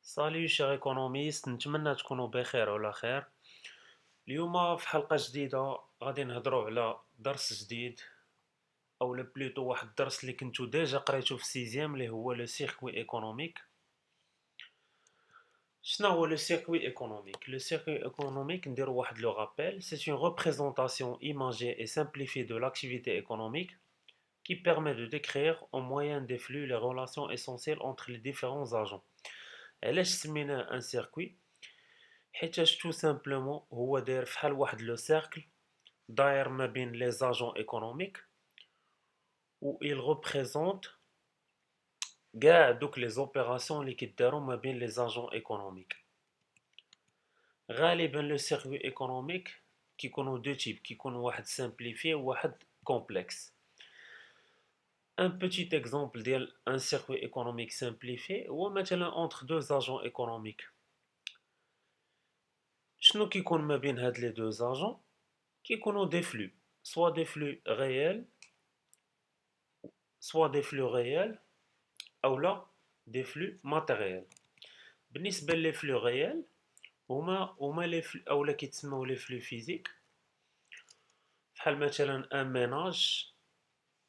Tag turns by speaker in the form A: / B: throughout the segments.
A: سالي شير ايكونوميست، نتمنى تكونوا بخير وعلى خير. اليوم في حلقة جديدة غادي نهضروا على درس جديد، او بلوتو واحد الدرس اللي كنتو ديجا قريتو في سيزيام، اللي هو لو سيركوي ايكونوميك. شنو هو لو سيركوي ايكونوميك؟ لو سيركوي ايكونوميك نديرو واحد لو رابيل، سي اون représentation imagée et simplifiée de l'activité économique qui permet de décrire au moyen des flux les relations essentielles entre les différents agents. علاش سميناه ان سيركوي؟ حيتاش tout simplement هو داير فحال واحد لو سيركل داير ما بين لي زاجون ايكونوميك، و il représente كاع دوك لي زوبيراسيون اللي كيدارو ما بين لي زاجون ايكونوميك. غالبا لو سيركوي ايكونوميك كيكونوا دو تيب، كيكون واحد سامبليفي وواحد كومبلكس. ان بوتيت اكزومبل ديال ان سيركوي ايكونوميك سامبليفي هو مثلا اونتر دو زاجون ايكونوميك. شنو كيكون ما بين هاد لي دو زاجون؟ كيكونوا دي فلو، soit des flux réels soit des flux réels ou là des flux matériels. بالنسبة les flux réels هما les flux أو لا كيتسموا les flux physiques. بحال مثلا un ménage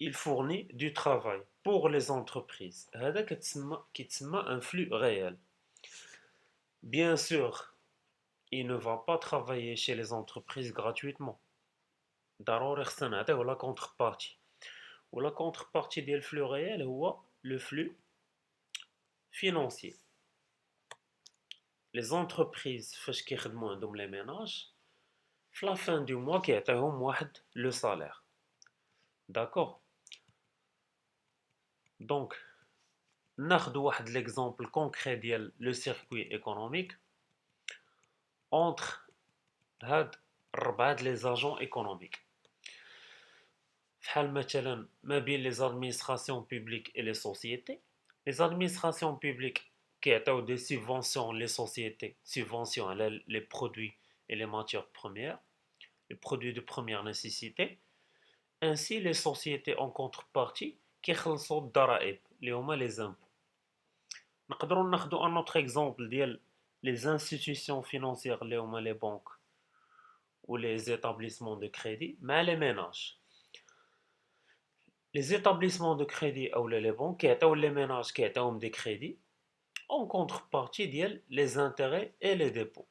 A: il fournit du travail pour les entreprises، هذا كيتسمى un flux réel. Bien sûr il ne va pas travailler chez les entreprises gratuitement، ضروري خصنا نعطيوه la contrepartie. و la contrepartie ديال الفلو réel هو le flux financier. Les entreprises فاش كيخدموا عندهم لي ميناج في لا فان دو موا كيعطيهم واحد لو سالير. داكوغ، دونك ناخدو واحد ليكزامبل كونكري ديال لو سيركوي ايكونوميك اونتر هاد ربعة لي زاجون ايكونوميك. فحال مثلا ما بين لي زادمينستراسيون بوبليك اي لي سوسيتي. لي زادمينستراسيون بوبليك كيعطيو دي سوبفونسيون لي سوسيتي، سوبفونسيون على لي برودوي اي لي ماتيير بروميير، les produits de première nécessité. Ainsi, les sociétés en contrepartie كيخلصوا الضرائب اللي هما لي زامبو. نقدروا ناخذوا ان اوتر اكزامبل ديال les institutions financières اللي هما les banques ou les établissements de crédit مع les ménages. Les établissements de crédit ou les banques كيعطيو les ménages كيعطيوهم des crédits en contrepartie ديال les intérêts et les dépôts.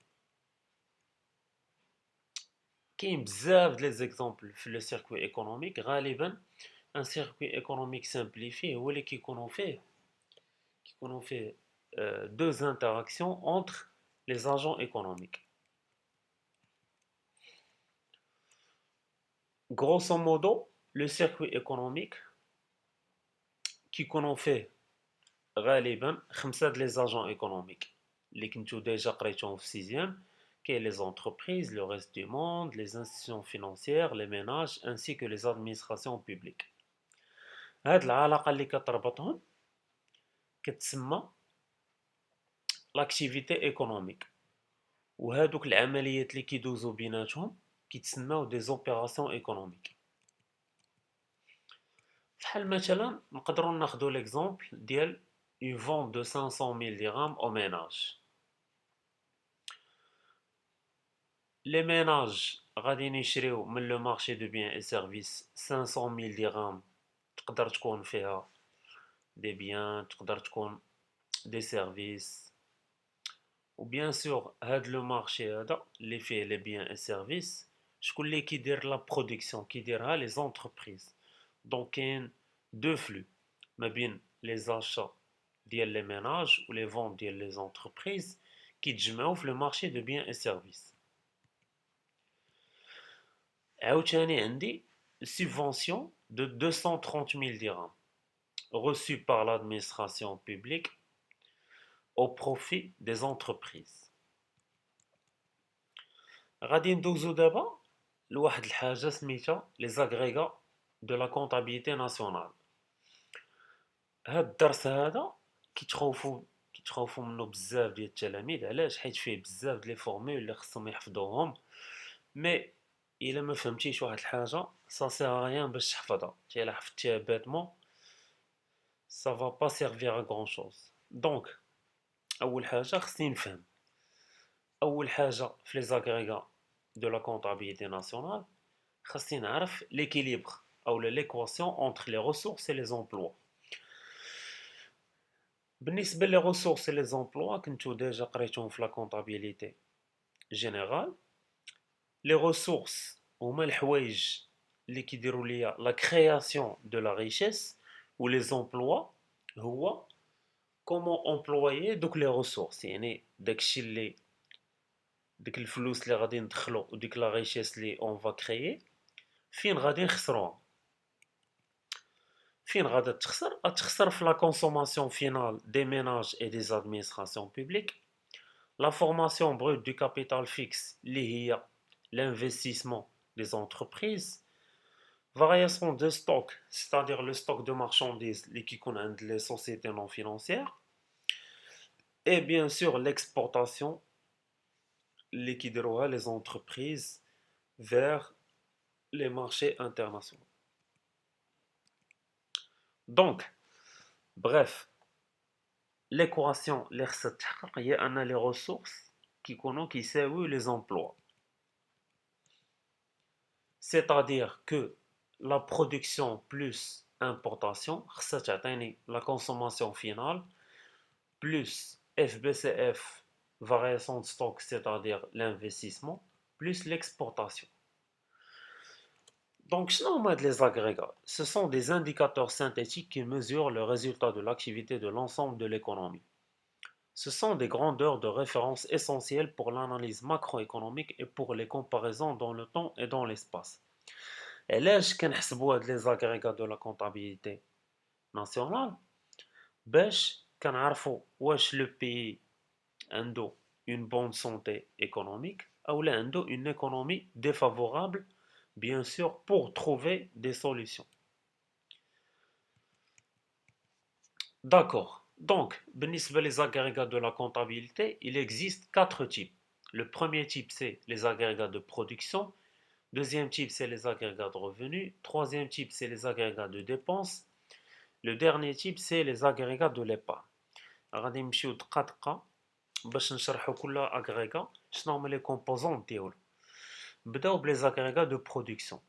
A: كاين بزاف د لي زيكزامبل في لو سيركوي ايكونوميك. غالبا ان سيركوي ايكونوميك سامبليفي هو اللي كيكونوا فيه deux interactions entre les agents économiques. Grosso modo, le circuit économique كيكونوا فيه غالبا خمسة د les agents économiques اللي كنتو ديجا قريتوهم في سيزيام. كاين les entreprises, le reste du monde, les institutions financières, les ménages ainsi que les administrations publiques. هاد العلاقة اللي كتربطهم كتسمى لاكتيفيتي ايكونوميك، وهادوك العمليات اللي كيدوزو بيناتهم كيتسماو دي زوبيراسيون ايكونوميك. فحال مثلا نقدروا ناخذوا ليكزامبل ديال اون فون دو 500,000 درهم او ميناج. لي ميناج غاديين يشريو من لو مارشي دو بيان اي سيرفيس 500,000 درهم، تقدر تكون فيها دي بيان، تقدر تكون دي سيرفيس. و بيان سور هاد لو مارشي هذا اللي فيه لي بيان اي سيرفيس شكون اللي كيدير لا برودكسيون؟ كيديرها لي زونتربريز. دونك كاين دو فلو ما بين لي زاشا ديال لي ميناج و لي فونت ديال لي زونتربريز كيتجمعوا في لو مارشي دو بيان اي سيرفيس. عاوتاني عندي subvention de 230,000 dirhams reçue par l'administration publique au profit des entreprises. غادي ندوزو دابا لواحد الحاجة سميتها les agrégats de la comptabilité nationale. هاد الدرس هذا كيتخوفوا منه بزاف ديال التلاميذ. علاش؟ حيت فيه بزاف ديال لي فورمول اللي خصهم يحفظوهم، مي الا ما فهمتيش واحد الحاجه سا سير ريان باش تحفظها. تي الا حفظتيها باتمون سا فا با سيرفير ا غران شوز. دونك أول حاجة خصني نفهم أول حاجة في les agrégats de la comptabilité nationale خصني نعرف l'équilibre أو l'équation entre les ressources et les emplois. بالنسبة les ressources et les emplois كنتو ديجا قريتهم في la comptabilité générale. Les ressources هما الحوايج اللي كيديروا ليا la création de la richesse و les emplois هو comment employer دوك les ressources يعني داكشي اللي ديك الفلوس اللي غادي ندخلو وديك لا ريشيس اللي اون فا كريي فين غادي نخسروها فين غادي تخسر في لا كونسوماسيون فينال دي ميناج اي دي زادمينستراسيون بوبليك لا فورماسيون بروت دو كابيتال فيكس اللي هي l'investissement des entreprises variation de stock c'est-à-dire le stock de marchandises اللي كيكون عند les sociétés non financières et bien sûr l'exportation اللي كيديروها les entreprises vers les marchés internationaux. Donc, bref, l'équation اللي خصها تحقق هي أن les ressources كيكونوا كيساويو les emplois. C'est-à-dire que la production plus importation خصها تعطيني la consommation finale plus FBCF variation de stock c'est-à-dire l'investissement plus l'exportation. Donc, les agrégats, ce sont des indicateurs synthétiques qui mesurent le résultat de l'activité de l'ensemble de l'économie. Ce sont des grandeurs de référence essentielles pour l'analyse macroéconomique et pour les comparaisons dans le temps et dans l'espace. Et là, je كنحسبوا les agrégats de la comptabilité nationale باش كنعرفوا واش le pays عنده une bonne santé économique ou là عنده une économie défavorable bien sûr pour trouver des solutions. D'accord. Donc, بالنسبة les agrégats de la comptabilité, il existe 4 types. Le premier type, c'est les agrégats de production. Deuxième type, c'est les agrégats de revenus. Troisième type, c'est les agrégats de dépenses. Le dernier type, c'est les agrégats de l'épargne. غادي نمشيو دقة دقة باش نشرحو كل agrégats شنو هما les composants ديالو. نبداو بلي agrégats de production.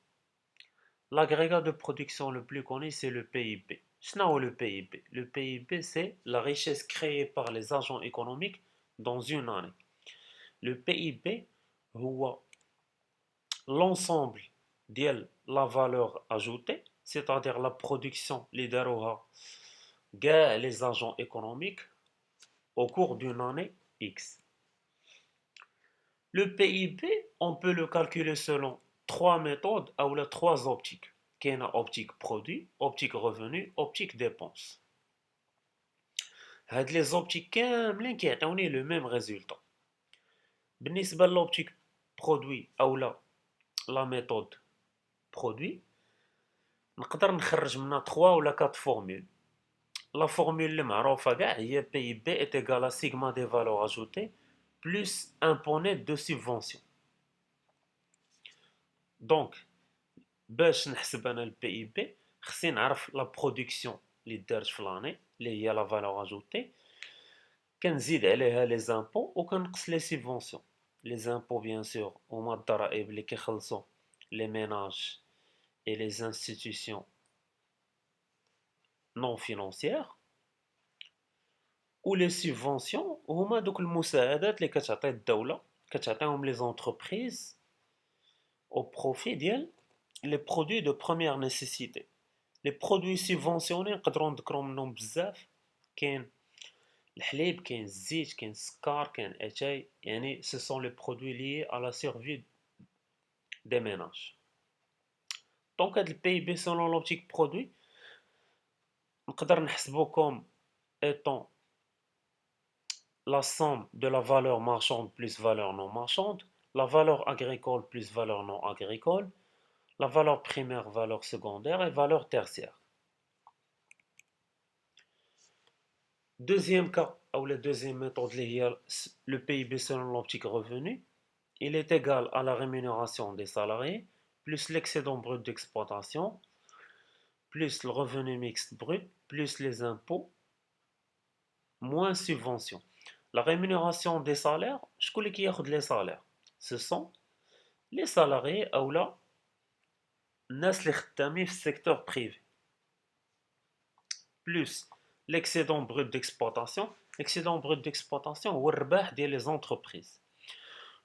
A: L'agrégat de production le plus connu, c'est le PIB. Qu'est-ce le PIB? Le PIB, c'est la richesse créée par les agents économiques dans une année. Le PIB, c'est l'ensemble de la valeur ajoutée, c'est-à-dire la production, les agents économiques au cours d'une année X. Le PIB, on peut le calculer selon 3 méthodes ou 3 optiques. Il y a optique produit, optique revenu, optique dépense. Les optiques ont le même résultat. بالنسبة l'optique produit ou la méthode produit, نقدر نخرج منها 3 ou 4 formules. La formule اللي معروفة كاع هي PIB est égal à sigma des valeurs ajoutées plus un pot net de subvention. Donc, باش نحسب انا البي اي بي خصني نعرف لا برودكسيون اللي دارت في لاني اللي هي لا فالور اجوتي كنزيد عليها لي زامبو وكنقص لي سيبفونسيون لي زامبو بيان سور هما الضرائب اللي كيخلصوا لي ميناج اي لي انستيتيوشن نون فينانسيير و لي سيبفونسيون هما دوك المساعدات اللي كتعطي الدولة كتعطيهم لي زونتربريز au profit ديال les produits de première nécessité. Les produits subventionnés نقدروا نذكروا منهم بزاف كاين الحليب كاين الزيت كاين السكر كاين اتاي يعني ce sont les produits liés à la survie des ménages. Donc هاد le PIB selon l'optique produit نقدر نحسبو comme étant la somme de la valeur marchande plus valeur non marchande, la valeur agricole plus valeur non agricole, la valeur primaire, valeur secondaire et valeur tertiaire. Deuxième cas, ou la deuxième méthode, le PIB selon l'optique revenu, il est égal à la rémunération des salariés, plus l'excédent brut d'exploitation, plus le revenu mixte brut, plus les impôts, moins subventions. La rémunération des salaires, شكون اللي كياخد les salaires? Ce sont les salariés أولا الناس اللي خدامين في السيكتور بريفي plus l'excédent brut d'exploitation. L'excédent brut d'exploitation هو الربح ديال les entreprises.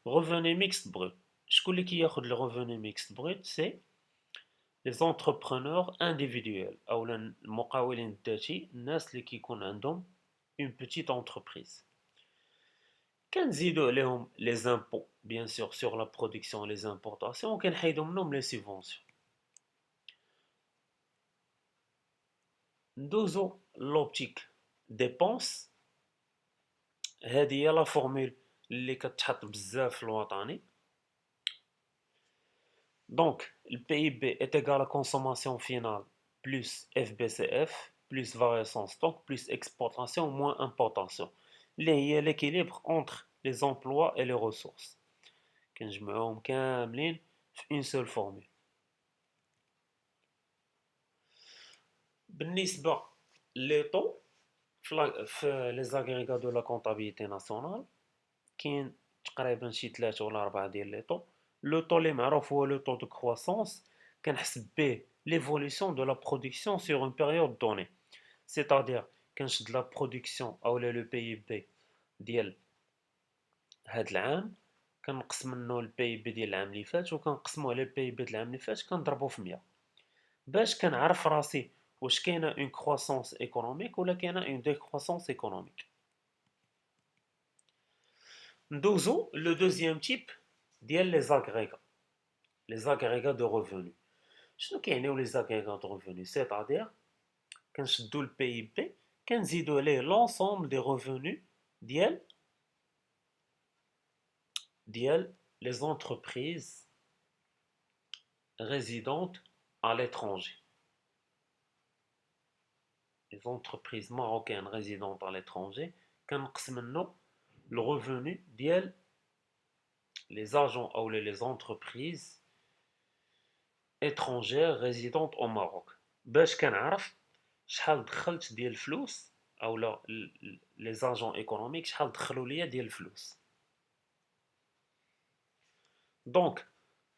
A: Revenu mixte brut. شكون اللي كياخد le revenu mixte brut? C'est les entrepreneurs individuels أو المقاولين الذاتي الناس اللي كيكون عندهم une petite entreprise. كنزيدو عليهم les impôts bien sûr sur la production et les importations وكنحيدو منهم les subventions. ندوزو لوبتيك dépenses. هذه هي لا فورمول اللي كتحط بزاف في الوطني. Donc, le PIB est égal à consommation finale plus FBCF plus variation stock plus exportation moins importation. اللي هي l'équilibre entre les emplois et les ressources. كنجمعوهم كاملين في une seule formule. بالنسبة لي طو في les agrégats de la comptabilité nationale كاين تقريبا شي 3 ولا 4 ديال لي طو. لو طو اللي معروف هو لو طو دو كرواسونس كنحسب به l'évolution de la production sur une période donnée. C'est-à-dire كنشد لا برودكسيون اولا لو بي بي ديال هاد العام كنقسم منه البي بي ديال العام اللي فات وكنقسمو على البي بي ديال العام اللي فات كنضربو في 100 باش كنعرف راسي واش كاينه اون كرواسونس ايكونوميك ولا كاينه اون ديكرواسونس ايكونوميك. ندوزو لو دوزيام تيب ديال لي زاغريغا. لي زاغريغا دو ريفوني. شنو كيعنيو لي زاغريغا دو ريفوني؟ سيتادير كنشدو البي بي كنزيدو عليه لونسومبل دي ريفوني ديال les entreprises résidentes à l'étranger. Les entreprises marocaines résidentes à l'étranger كنقسم منه le revenu ديال les agents ou les entreprises étrangères résidentes au Maroc. باش كنعرف شحال دخلت ديال الفلوس اولا les agents économiques شحال دخلوا ليا ديال الفلوس. Donc,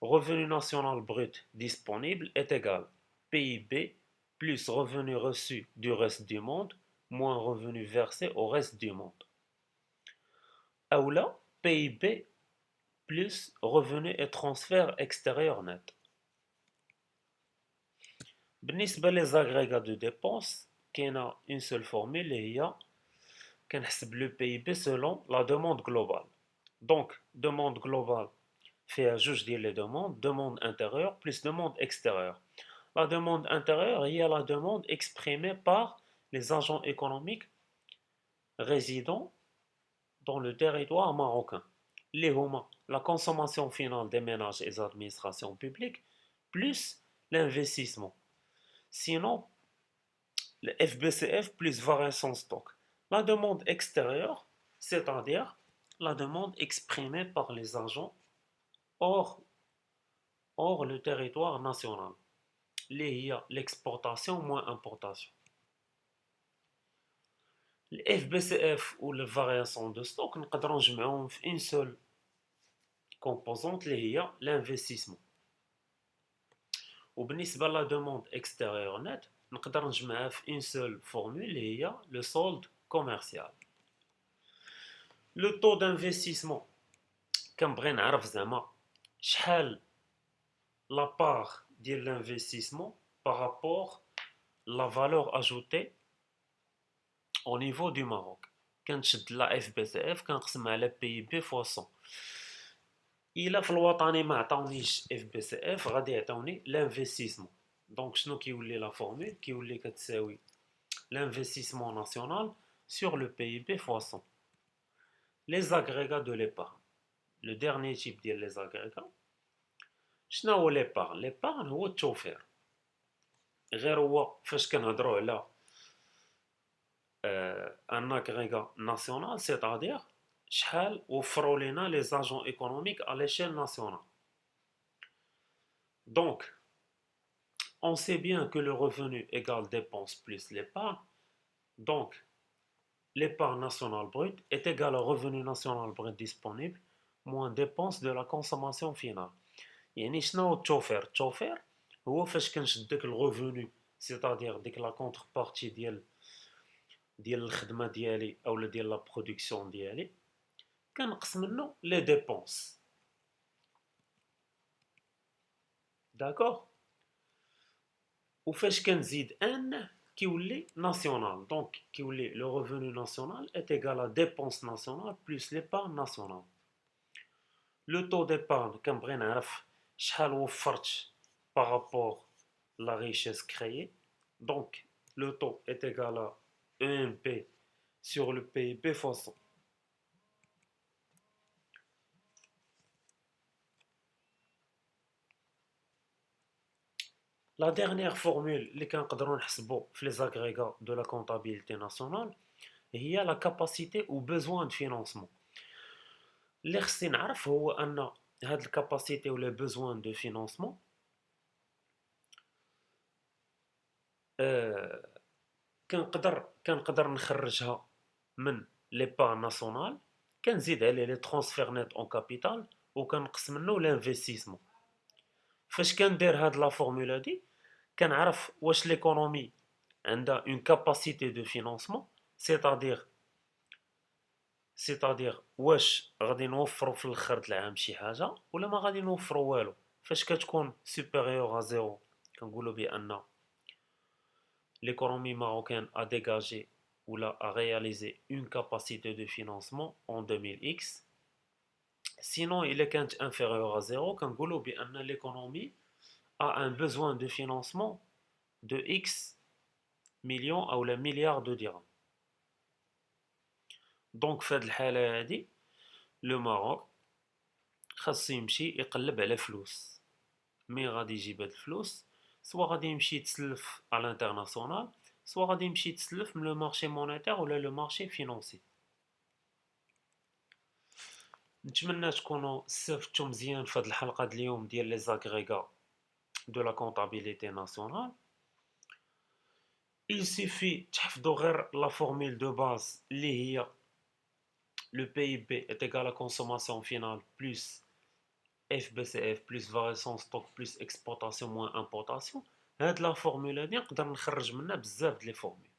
A: revenu national brut disponible est égal PIB plus revenu reçu du reste du monde moins revenu versé au reste du monde. Ou là, PIB plus revenu et transfert extérieur net. بالنسبة les agrégats de dépenses, كاينة une seule formule اللي هي كنحسب le PIB selon la demande globale. Donc, demande globale فيها جوج ديال لي دوموند demande intérieure plus demande extérieure. La demande intérieure est la demande exprimée par les agents économiques résidant dans le territoire marocain. Les هما la consommation finale des ménages et des administrations publiques plus l'investissement. Sinon, le FBCF plus variation stock. La demande extérieure, c'est-à-dire la demande exprimée par les agents hors le territoire national. اللي هي l'exportation moins importation. ال FBCF ou la variation de stock نقدروا نجمعوهم في une seule composante اللي هي l'investissement. وبالنسبة لا demande extérieure net نقدر نجمعها في une seule formule اللي هي le solde commercial. Le taux d'investissement كنبغي نعرف زعما شحال la part ديال l'investissement par rapport la valeur ajoutée au niveau du Maroc. كنشد لا FBCF كنقسمها على PIB fois 100. إلا في الوطني ما عطاونيش FBCF غادي يعطوني l'investissement. دونك شنو كيولي لا فورمول؟ كيولي كتساوي l'investissement national sur le PIB fois 100. Les agrégats de l'épargne. Le dernier type ديال les agrégats. شنو هو l'épargne؟ l'épargne هو التوفير. غير هو فاش كنهضروا على un agrégat national, c'est-à-dire شحال وفروا لنا les agents économiques à l'échelle nationale. Donc, on sait bien que le revenu égale dépense plus l'épargne. Donc, l'épargne nationale brute est égale au revenu national brut disponible moins dépenses de la consommation finale. يعني شنو التوفير هو فاش كنشد داك الريفوني سيتادير ديك لا كونتربارتي ديال الخدمه ديالي اولا ديال لا برودكسيون ديالي كنقص منه لي ديبونس. داكوغ. وفاش كنزيد ان كيولي ناسيونال، دونك كيولي لو ريفوني ناسيونال est égal à dépense nationale plus l'épargne nationale. لو طو d'épargne كنبغي نعرف شحال وفرت بارابور لا ريشيس كريي، دونك لو طو est égal à EMP sur le PIB fois 100. La dernière formule اللي كنقدروا نحسبوا في les agrégats de la comptabilité nationale هي la capacité ou besoin de financement. اللي خصني نعرف هو ان هاد الكاباسيتي ولا besoin de financement كنقدر نخرجها من l'épargne nationale، كنزيد عليه لي transferts نت اون كابيتال وكنقص منه l'investissement. فاش كندير هاد لا فورمولا هادي كنعرف واش ليكونومي عندها اون كاباسيتي دو فينانسمون، سيتادير واش غادي نوفروا في الاخر د العام شي حاجه ولا ما غادي نوفروا والو. فاش كتكون سوبيريور ا زيرو كنقولوا بان l'économie marocaine a dégagé ou a réalisé une capacité de financement en 2000X. Sinon, il est quand inférieur à zéro, كنقولوا بان l'économie a un besoin de financement de X millions ou la milliards de dirhams. دونك في هاد الحالة هادي لو ماروك خاصو يمشي يقلب على فلوس. مي غادي يجيب هاد الفلوس سوا غادي يمشي يتسلف على الانترناسيونال سوا غادي يمشي يتسلف من لو مارشي مونيتير ولا لو مارشي فينانسي. نتمنى تكونوا استفدتوا مزيان في هاد الحلقة د اليوم ديال لي زاغريغا دو لا كونطابيليتي ناسيونال. il suffit تحفظوا غير لا فورمule دو باز اللي هي le PIB est égal à consommation finale plus FBCF plus variation stock plus exportation moins importation. هاد لا فورمولا هادي نقدر نخرج منها بزاف د لي فورمول.